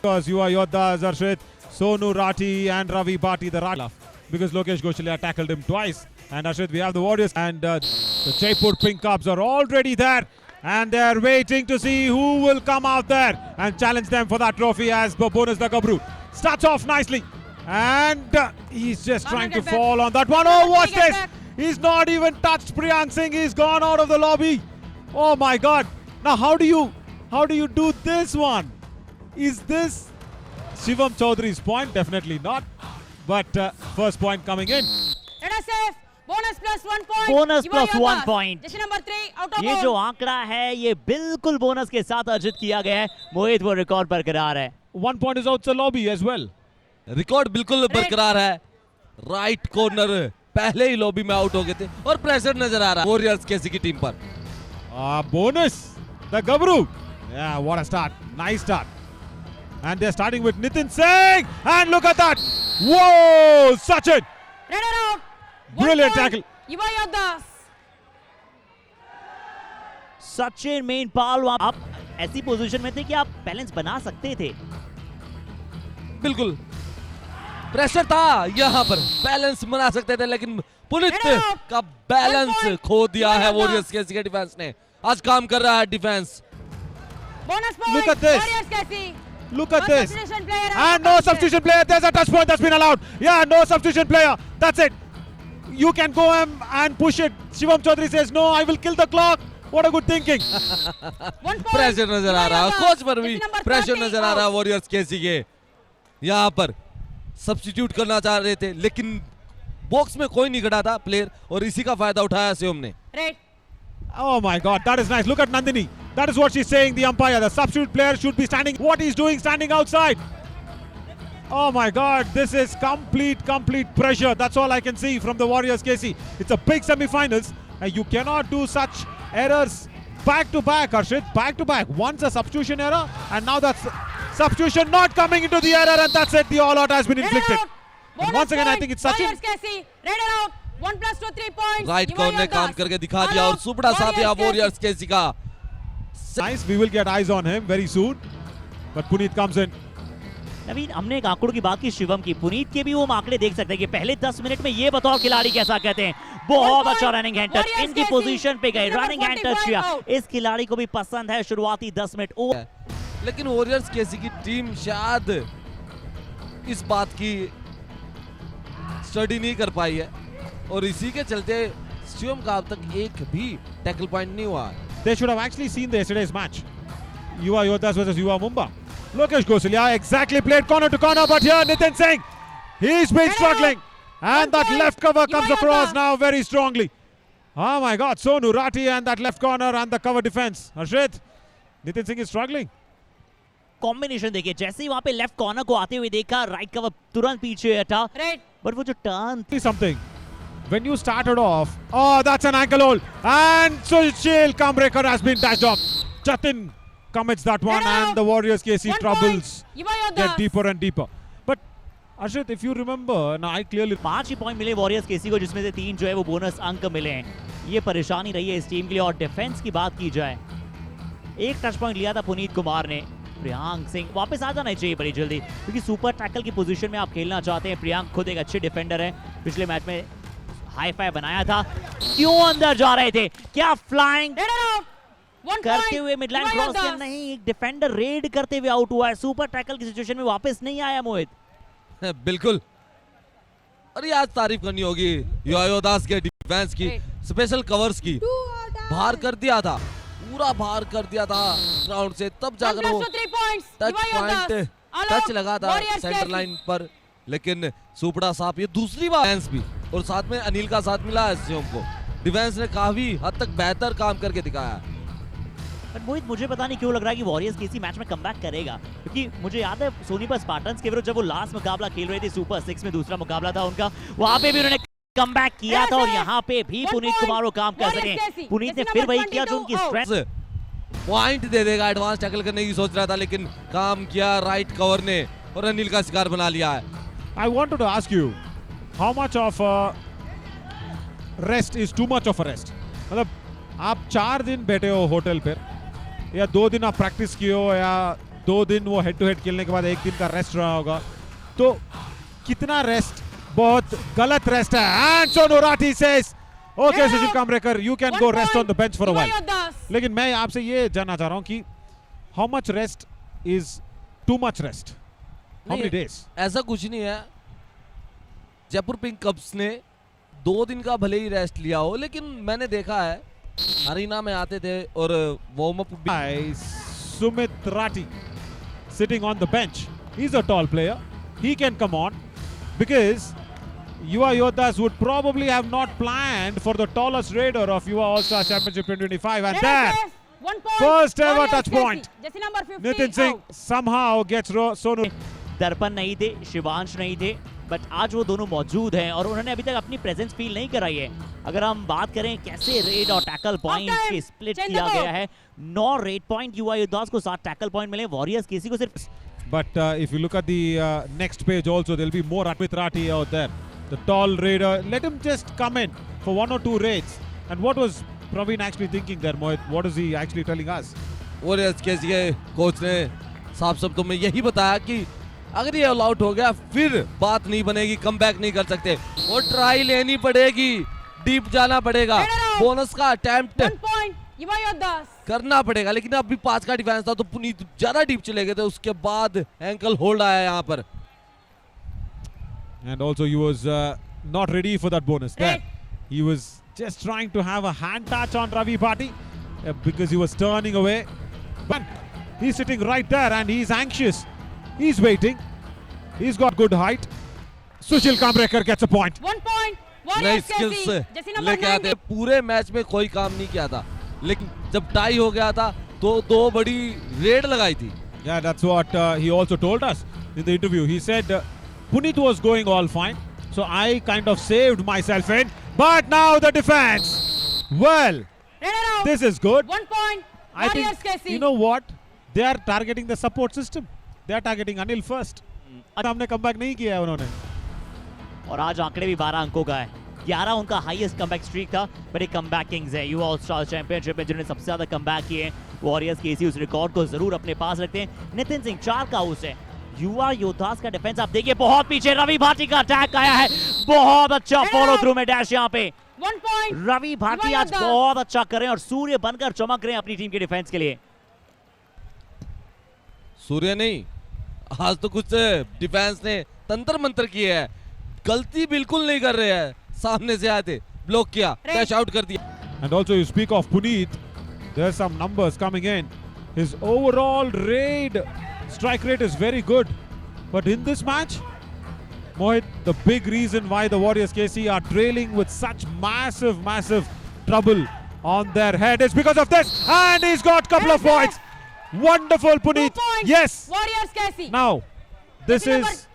Because you are Yodhas, Arshit, Sonu Rati and Ravi Bhati, the Rati, because Lokesh Goshalia tackled him twice. And Arshit, we have the Warriors and the Jaipur Pink Cubs are already there. And they're waiting to see who will come out there and challenge them for that trophy as Bonus the Gabru starts off nicely. And he's just trying to fall on that one. Oh, watch this! He's not even touched Priyank Singh. He's gone out of the lobby. Oh my God! Now how do you do this one? Is this Shivam Chaudhary's point? Definitely not. But first point coming in. Let us save. Bonus plus 1 point. Bonus plus 1 point. जैसे number 3 out of ये जो आंकड़ा है ये बिल्कुल bonus के साथ अर्जित किया गया है। मोहित वो रिकॉर्ड बरकरार है। 1 point is outside lobby as well. Record बिल्कुल बरकरार है। राइट कॉर्नर पहले ही लॉबी में आउट हो गए थे और प्रेशर नजर आ रहा है वॉरियर्स केसी की टीम पर। Bonus the Gabru. Yeah, what a start. Nice start. And they're starting with Nitin Singh. And look at that. Whoa, Sachin. Runner out. Brilliant tackle. युवा योद्धास। सचिन मेन पाल आप ऐसी पोजीशन में थे कि आप बैलेंस बना सकते थे। बिल्कुल प्रेशर था यहाँ पर, बैलेंस बना सकते थे लेकिन पुनीत का बैलेंस खो दिया है वॉरियर्स केसी के डिफेंस ने। आज काम कर रहा है defence. Look at this. Look at this. And no substitution player. There's a touch point that's been allowed. Yeah, no substitution player. That's it. You can go and push it. Shivam Chaudhary says, no, I will kill the clock. What a good thinking. Pressure नजर आ रहा है, coach पर भी pressure नजर आ रहा है warriors केसी के। यहाँ पर सब्स्टिट्यूट करना चाह रहे थे लेकिन बॉक्स में कोई नहीं खड़ा था प्लेयर और इसी का फायदा उठाया शिवम ने। Oh my God, that is nice. Look at Nandini. That is what she's saying, the umpire. The substitute player should be standing. What he's doing, standing outside. Oh my God, this is complete pressure. That's all I can see from the Warriors KC. It's a big semi-finals and you cannot do such errors back to back, Arshit. Back to back. Once a substitution error and now that's substitution not coming into the error and that's it. The all-out has been inflicted. And once again, I think it's Sachin. out. 1 plus 2 3 points. Right corner ने काम करके दिखा दिया और सुपड़ा साथिया warriors केसी का। Nice, we will get eyes on him very soon. But Puneet comes in. नवीन, हमने एक आंकड़ों की बात की शिवम की, पुनीत के भी वो आंकड़े देख सकते हैं कि पहले 10 मिनट में ये बताओ खिलाड़ी कैसा कहते हैं। बहुत अच्छा रनिंग हैंड टच, इनकी पोजीशन पे गए, रनिंग हैंड टच किया। इस खिलाड़ी को भी पसंद है शुरुआती 10 मिनट। लेकिन वॉरियर्स केसी की टीम शायद इस बात की स्टडी नहीं कर पाई है और इसी के चलते शिवम का अब तक एक भी टैकल पॉइंट नहीं हुआ। They should have actually seen the yesterday's match. Yuva Yoddhas versus Yuva Mumba. Lokesh Goshalia exactly played corner to corner, but here Nitin Singh, he's been struggling. And that left cover comes across now very strongly. Oh my God, Sonu Rati and that left corner and the cover defense. Arshit, Nitin Singh is struggling. Combination देखिए, जैसे ही वहां पे left corner को आते हुए देखा, right cover तुरंत पीछे हटा, बट वो जो turn something. When you started off, oh, that's an ankle hold. And Sushil Kambrekar has been dashed off. Jatin commits that one and the Warriors KC troubles get deeper and deeper. But Arshit, if you remember, now I clearly 5 he point मिले warriors केसी को, जिसमें से 3 जो है वो bonus अंक मिले हैं। ये परेशानी रही है इस टीम के लिए। और डिफेंस की बात की जाए, एक टच पॉइंट लिया था पुनीत कुमार ने। प्रियांक सिंह वापस आ जाना चाहिए बड़ी जल्दी, क्योंकि सुपर टैकल की पोजीशन में आप खेलना चाहते हैं। प्रियांक खुद एक अच्छे डिफेंडर है, पिछले मैच में हाई फाई बनाया था। क्यों अंदर जा रहे थे? क्या फ्लाइंग करते हुए मिडलाइन क्रॉस किया? नहीं, एक डिफेंडर रेड करते हुए आउट हुआ है। सुपर टैकल की सिचुएशन में वापस नहीं आया मोहित। बिल्कुल, अरे आज तारीफ करनी होगी युवा योद्धास के डिफेंस की, स्पेशल कवर्स की। बाहर कर दिया था, पूरा बाहर कर दिया था ग्राउंड से, तब जाकर वो टच पॉइंट टच लगा था सेंटर लाइन पर। लेकिन सुपड़ा साहब ये दूसरी बार डिफेंस भी और साथ में अनिल का साथ मिला है शिवम को। डिफेंस ने काफी हद तक बेहतर काम करके दिखाया। बट मोहित, मुझे पता नहीं क्यों लग रहा है कि वॉरियर्स किसी मैच में कमबैक करेगा, क्योंकि मुझे याद है सोनीपत स्पार्टन्स के विरुद्ध जब वो लास्ट मुकाबला खेल रहे थे, सुपर 6 में दूसरा मुकाबला था उनका, वहां पे भी उन्होंने कमबैक किया था और यहाँ पे भी पुनीत कुमार वो काम कर सके। पुनीत ने फिर वही किया जो उनकी स्ट्रेंथ। पॉइंट दे देगा, एडवांस टैकल करने की सोच रहा था लेकिन काम किया राइट कवर ने और अनिल का शिकार बना लिया है। I wanted to ask you, how much of a rest is too much of a rest? मतलब आप 4 दिन बैठे हो होटल पर, या 2 दिन आप प्रैक्टिस किए हो, या 2 दिन वो हेड टू हेड खेलने के बाद 1 दिन का रेस्ट रहा होगा, तो कितना रेस्ट बहुत गलत रेस्ट है. And Sonu Rathi says okay Sushil Kamrekar you can go rest on the bench for a while. लेकिन मैं आपसे ये जानना चाह रहा हूं कि how much rest is too much rest, how many days? ऐसा कुछ नहीं है. जयपुर पिंक कप्स ने 2 दिन का भले ही रेस्ट लिया हो, लेकिन मैंने देखा है अरीना में आते थे और वार्म अप भी. Sumit Rathi sitting on the bench. He's a tall player. He can come on because Yuva Yoddhas would probably have not planned for the tallest raider of Yuva All-Star Championship 2025. And there, 1 point. first ever Warriors touch KC. point. Jesse number 50. Nitin Singh out. somehow gets Sonu. दर्पण नहीं थे, शिवांश नहीं थे, but आज वो दोनों मौजूद हैं और उन्होंने अभी तक अपनी प्रेजेंस फील नहीं कराई है. अगर हम बात करें कैसे रेड और टैकल पॉइंट्स के स्प्लिट Change किया the गया है, 9 रेड पॉइंट युवा योद्धास को 7 टैकल पॉइंट मिले, वॉरियर्स केसी को सिर्फ. But if you look at the next page also, there'll be more Sumit Rathi out there. The tall raider. Let him just come in for 1 or 2 raids. And what was Praveen actually thinking there, Mohit? What is he actually telling us? Warriors के coach ने साफ शब्दों में यही बताया कि अगर ये ऑल आउट हो गया फिर बात नहीं बनेगी, कमबैक नहीं कर सकते और ट्राई लेनी पड़ेगी, डीप जाना पड़ेगा, बोनस का अटेम्प्ट 1 point. Yuva Yoddhas. करना पड़ेगा. लेकिन अभी 5 का डिफेंस था तो पुनीत ज्यादा डीप चले गए थे, उसके बाद एंकल होल्ड आया यहाँ पर. And also he was not ready for that bonus there. Right. He was just trying to have a hand touch on Ravi Bhati because he was turning away. But he's sitting right there and he's anxious. He's waiting. He's got good height. Sushil Kamrekar gets a point. 1 point. नई Warriors skills KC. Jesse number लेके आते. 90. पूरे match में कोई काम नहीं किया था, लेकिन जब टाई हो गया था तो 2 बड़ी रेड लगाई थी. Yeah, that's what he also told us in the interview. He said Puneet was going all fine, so I kind of saved myself in. But now the defense. Well, Runner out. this is good. 1 point. I Warriors think, KC. you know what? They are targeting the support system. They are targeting Anil first. हमने comeback नहीं किया है उन्होंने. और आज आंकड़े भी 12 अंकों का है. 11 उनका हाईएस्ट कमबैक स्ट्रीक था, बट एक कमबैक किंग्स है युवा ऑल स्टार चैंपियनशिप में जिन्होंने सबसे ज्यादा कमबैक किए हैं. वॉरियर्स केसी उस रिकॉर्ड को जरूर अपने पास रखते हैं. नितिन सिंह 4 का हाउस है. युवा योद्धास का डिफेंस आप देखिए, बहुत पीछे रवि भाटी का अटैक आया है. बहुत अच्छा फॉलो थ्रू में डैश यहाँ पे. 1 point. रवि भाटी युवा आज योद्धा. बहुत अच्छा कर रहे हैं और सूर्य बनकर चमक रहे हैं अपनी टीम के डिफेंस के लिए. सूर्य नहीं, आज तो कुछ डिफेंस ने तंत्र मंत्र किए हैं. गलती बिल्कुल नहीं कर रहे हैं. सामने से आए थे, ब्लॉक किया, डैश आउट कर दिया. And also you speak of Puneet, there's some numbers coming in. His overall raid strike rate is very good. But in this match, Mohit, the big reason why the Warriors KC are trailing with such massive trouble on their head is because of this. And he's got couple of points. Wonderful 2 Puneet. points. Yes. Warriors KC. Now, this Number is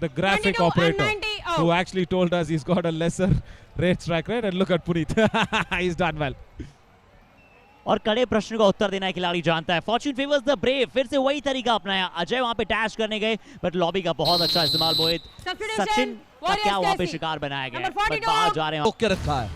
the graphic 22 and operator 90 out. who actually told us he's got a lesser rate strike rate. And look at Puneet. He's done well. और कड़े प्रश्न का उत्तर देना खिलाड़ी जानता है. Fortune favours the brave. फिर से वही तरीका अपनाया. अजय वहां पे डैश करने गए, बट लॉबी का बहुत अच्छा इस्तेमाल. मोहित Substitution. सचिन का Warriors क्या वहां पे KC. शिकार बनाया गया है, Number 42 बट बाहर जा रहे हैं. रोक के रखा है.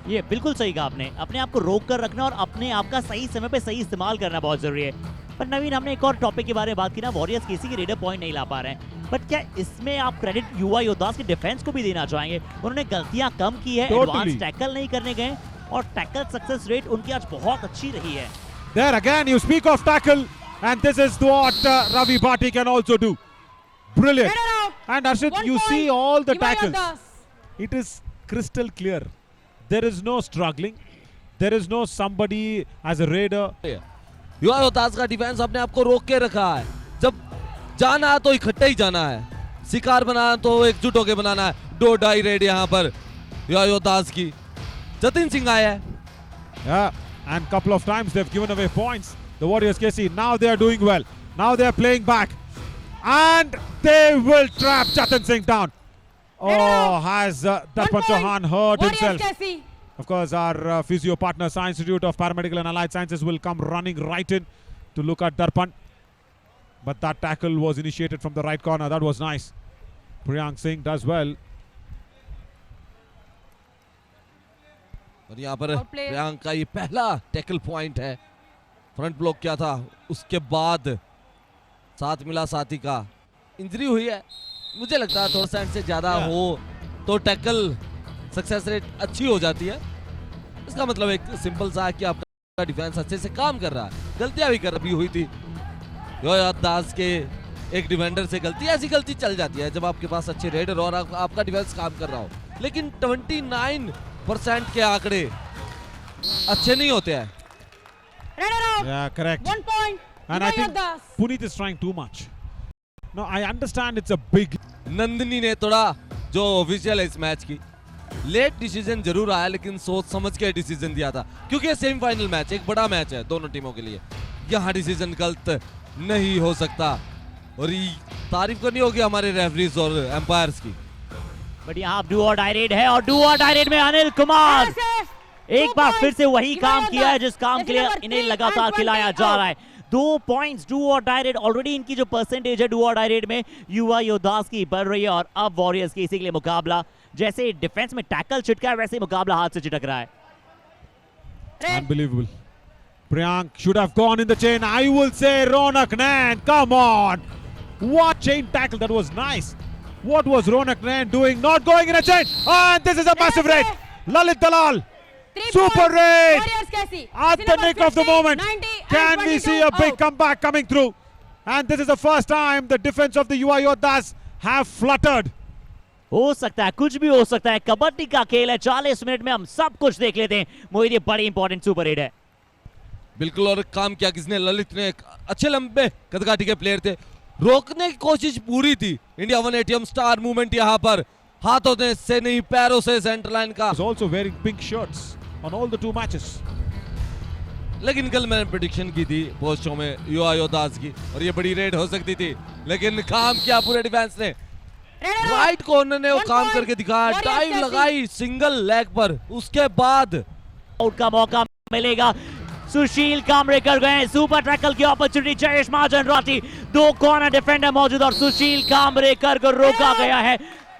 ये बिल्कुल सही कहा आपने. अपने आप को रोक कर रखना और अपने आप का सही समय पे सही इस्तेमाल करना बहुत जरूरी है. पर नवीन, हमने एक और टॉपिक के बारे में बात की ना, वॉरियर्स केसी के रेडर पॉइंट नहीं ला पा रहे हैं, बट क्या इसमें आप क्रेडिट युवा योद्धास के डिफेंस को भी देना चाहेंगे? उन्होंने गलतियां कम की है, Totally. एडवांस टैकल नहीं करने गए और टैकल सक्सेस रेट उनकी आज बहुत अच्छी रही है. There again, you speak of tackle, and this is what Ravi Bhati can also do. Brilliant. Runner out. And Arshit, 1 you point. see all the Yuva tackles. Yoddhas. It is crystal clear. There is no struggling. There is no somebody as a raider. युवा योद्धास का defence अपने आप को रोक के रखा है. जब जाना है तो इकट्ठे ही जाना है. शिकार बनाना तो एकजुट होके बनाना है. 2 डाई रेड यहाँ पर युवा योद्धास की. जतिन सिंह आया है. Yeah, and couple of times they've given away points. The Warriors KC, now they are doing well. Now they are playing back. And they will trap Jatin Singh down. Oh, has 1 Darpan point. Chauhan hurt Warriors himself? KC. Of course, our physio partner, Science Institute of Paramedical and Allied Sciences, will come running right in to look at Darpan. But that tackle was initiated from the right corner. That was nice. Priyank Singh does well. और यहाँ पर Outplay. Priyank का ये पहला tackle point है. Front block किया था, उसके बाद साथ मिला साथी का इंजरी हुई है, मुझे लगता है थोड़ा सेंट से ज्यादा हो तो टैकल सक्सेस रेट अच्छी हो जाती है। इसका मतलब एक सिंपल सा है कि आपका डिफेंस अच्छे से काम कर रहा है। गलतियां भी हुई थी योया दास के एक डिफेंडर से, गलती ऐसी गलती चल जाती है जब आपके पास अच्छे रेडर और आपका डिफेंस काम कर रहा हो, लेकिन 29% के आंकड़े अच्छे नहीं होते हैं। Runner out. Yeah, correct. 1 point. And I think Yuva Yodhas. Puneet is trying too much. No, I understand it's a big. Nandini ने थोड़ा जो ऑफिशियल है इस मैच की लेट डिसीजन जरूर आया, लेकिन सोच समझ के डिसीजन दिया था, क्योंकि ये सेमीफाइनल मैच एक बड़ा मैच है दोनों टीमों के लिए। यहाँ डिसीजन गलत नहीं हो सकता और तारीफ करनी होगी हमारे रेफरीज और एम्पायर्स की। बट यहाँ डू और डाई रेड है और डू और डाई रेड में अनिल कुमार Yes. एक 2 बार points. फिर से वही Yuva काम Yodhas. किया है जिस काम के लिए Defender इन्हें 3 लगातार and खिलाया 20 जा रहा है। 2 पॉइंट्स डू और डाई रेड, ऑलरेडी इनकी जो परसेंटेज है डू और डाई रेड में युवा योद्धास की बढ़ रही है और अब वॉरियर्स के इसी के लिए मुकाबला, जैसे डिफेंस में टैकल छिटका है वैसे ही मुकाबला हाथ से छिटक रहा है। Red. Unbelievable. Priyank should have gone in the chain. I will say Ronak Nain. Come on. What chain tackle. That was nice. What was Ronak Nain doing? Not going in a chain. And this is a massive raid. Lalit Dalal. 3 Super points. raid. Warriors Casey. At the nick of the 50, moment. 90 Can and we see 22 a big out. comeback coming through? And this is the first time the defense of the Yuva Yodhas have fluttered. हो सकता है, कुछ भी हो सकता है, कबड्डी का खेल है, 40 मिनट में हम सब कुछ देख लेते हैं। मोहित ये बड़ी इंपॉर्टेंट सुपर रेड है। बिल्कुल, और काम किया किसने? ललित ने। अच्छे लंबे कदकाठी के प्लेयर थे, रोकने की कोशिश पूरी थी। इंडिया 180 स्टार मूवमेंट यहाँ पर हाथों से नहीं पैरों से सेंटर लाइन का। Is also wearing pink shirts on all the 2 matches. लेकिन कल मैंने प्रेडिक्शन की थी पोस्ट शो में युवा योद्धास की, और ये बड़ी रेड हो सकती थी, लेकिन काम किया पूरे डिफेंस ने। Runner out. राइट कॉर्नर ने वो 1 काम point. करके दिखाया, Warriors डाइव Casey. लगाई सिंगल लेग पर, उसके बाद आउट का मौका मिलेगा। सुशील कामरे कर गए, सुपर टैकल की अपॉर्चुनिटी। जयेश महाजन राठी, 2 कॉर्नर डिफेंडर मौजूद और सुशील कामरेकर को रोका गया है,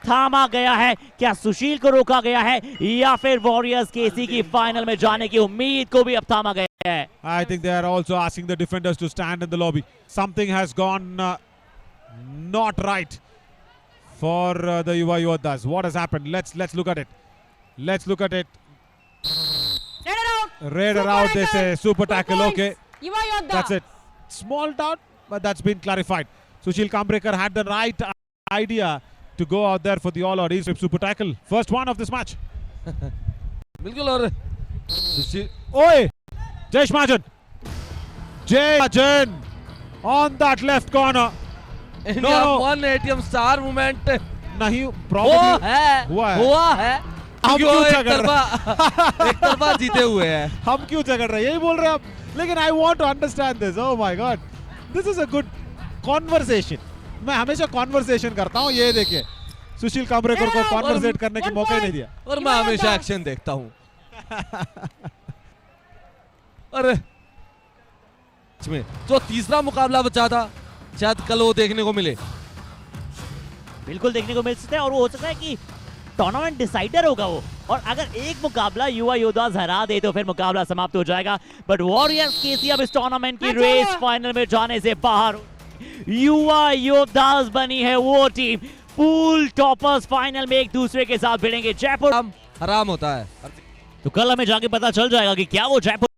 थामा गया है। क्या सुशील को रोका गया है या फिर वॉरियर्स केसी की फाइनल में जाने की उम्मीद को भी अब थामा गया है? I think they are also asking the defenders to stand in the lobby. Something has gone not right for the Yuva Yodhas. What has happened? Let's look at it. Let's look at it. Runner out. Raider Super out, they tackle. say. Super 2 tackle, points. okay. Yuva Yodhas. That's it. Small doubt, but that's been clarified. Sushil Kambrekar had the right idea to go out there for the all-out. He's super tackle. First one of this match. बिल्कुल, और सुशील Oi! Jay Majan. Jay Majan on that left corner. India no. 180 star movement नहीं, हुआ probably है, हुआ है। हुआ है। हम क्योंकि क्यों वो झगड़ एक तरफा जीते हुए हैं। हम क्यों झगड़ रहे हैं, यही बोल रहे हैं आप। लेकिन I want to understand this. Oh my God, this is a good conversation. मैं हमेशा कॉन्वर्सेशन करता हूँ, ये देखिए सुशील कामरेकर को कॉन्वर्सेट करने की मौका ही नहीं दिया। और मैं हमेशा एक्शन देखता हूँ। और इसमें जो तीसरा मुकाबला बचा था, शायद कल वो देखने को मिले। बिल्कुल देखने को मिल सकता है और वो हो सकता है कि टूर्नामेंट डिसाइडर होगा वो, और अगर एक मुकाबला युवा योद्धास हरा दे तो फिर मुकाबला समाप्त हो जाएगा। बट वॉरियर्स केसी अब इस टूर्नामेंट की रेस फाइनल में जाने से बाहर। युवा योद्धास बनी है वो टीम, पूल टॉपर्स फाइनल में एक दूसरे के साथ भिड़ेंगे। जयपुर हराम होता है। तो कल हमें जाके पता चल जाएगा कि क्या वो जयपुर